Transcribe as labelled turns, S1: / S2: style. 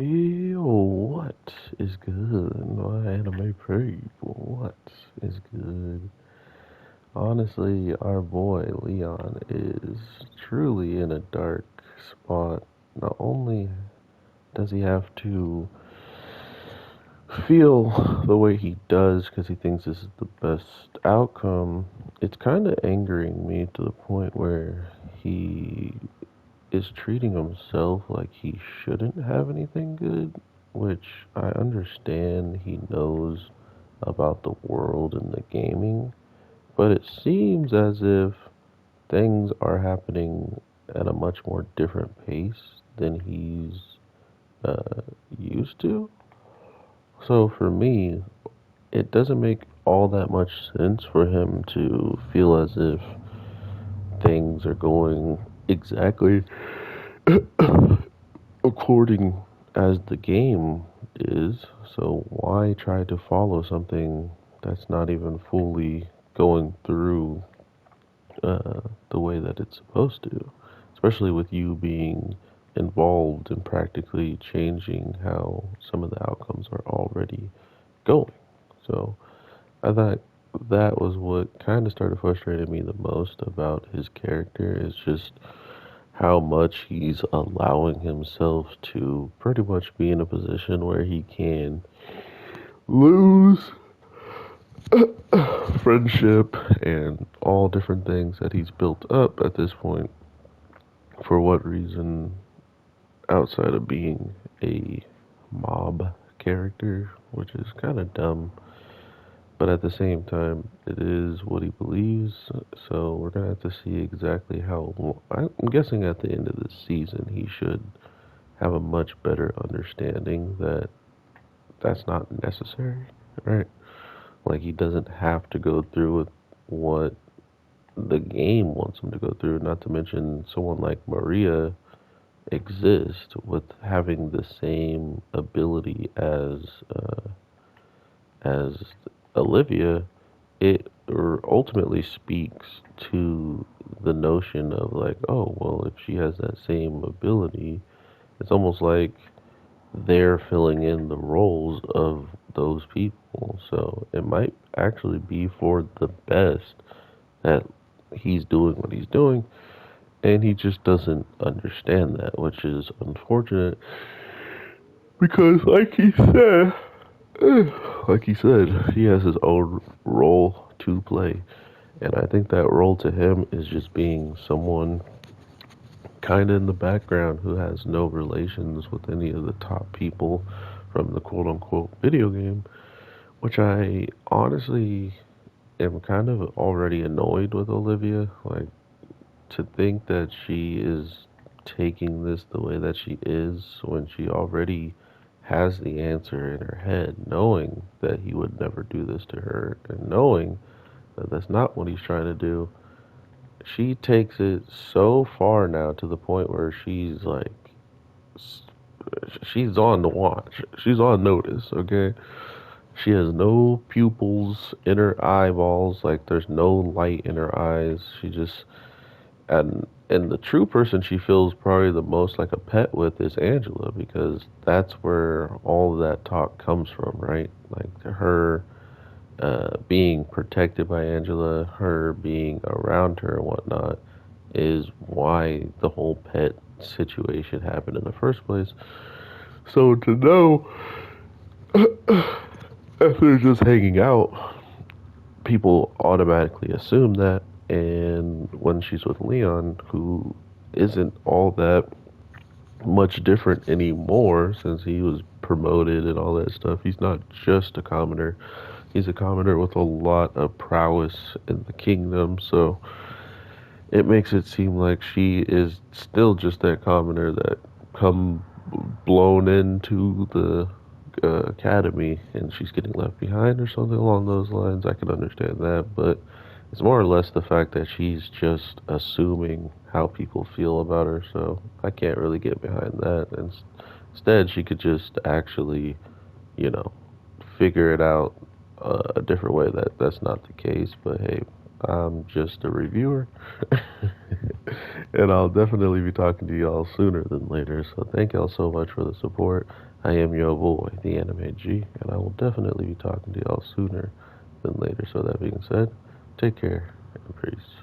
S1: Yo, what is good? My anime people, what is good? Honestly, our boy Leon is truly in a dark spot. Not only does he have to feel the way he does because he thinks this is the best outcome, it's kind of angering me to the point where he is treating himself like he shouldn't have anything good, which I understand he knows about the world and the gaming, but it seems as if things are happening at a much more different pace than he's uh, used to. So for me, it doesn't make all that much sense for him to feel as if things are going exactly according as the game is. So why try to follow something that's not even fully going through the way that it's supposed to? Especially with you being involved in practically changing how some of the outcomes are already going. So I thought that was what kind of started frustrating me the most about his character is just how much he's allowing himself to pretty much be in a position where he can lose friendship and all different things that he's built up at this point. For what reason outside of being a mob character, which is kind of dumb, but at the same time, it is what he believes. So we're gonna have to see exactly how. I'm guessing at the end of the season, he should have a much better understanding that that's not necessary, right? Like he doesn't have to go through with what the game wants him to go through. Not to mention someone like Maria exists with having the same ability as Olivia. It ultimately speaks to the notion of like, oh well, if she has that same ability, it's almost like they're filling in the roles of those people. So it might actually be for the best that he's doing what he's doing, and he just doesn't understand that, which is unfortunate because, like he said, he has his own role to play, and I think that role to him is just being someone kind of in the background who has no relations with any of the top people from the quote unquote video game, which I honestly am kind of already annoyed with Olivia. Like, to think that she is taking this the way that she is when she already has the answer in her head, knowing that he would never do this to her, and knowing that that's not what he's trying to do. She takes it so far now to the point where she's like, she's on the watch. She's on notice, okay? She has no pupils in her eyeballs, like there's no light in her eyes. She just and the true person she feels probably the most like a pet with is Angela because that's where all of that talk comes from, right? Like her being protected by Angela, her being around her and whatnot, is why the whole pet situation happened in the first place. So to know if they're just hanging out, people automatically assume that. And when she's with Leon, who isn't all that much different anymore since he was promoted and all that stuff, he's not just a commoner. He's a commoner with a lot of prowess in the kingdom. So it makes it seem like she is still just that commoner that come blown into the academy and she's getting left behind or something along those lines. I can understand that, but it's more or less the fact that she's just assuming how people feel about her. So I can't really get behind that. And instead, she could just actually, you know, figure it out a different way. That's not the case. But hey, I'm just a reviewer. And I'll definitely be talking to y'all sooner than later. So thank y'all so much for the support. I am your boy, the Anime G, and I will definitely be talking to y'all sooner than later. So that being said, take care and peace.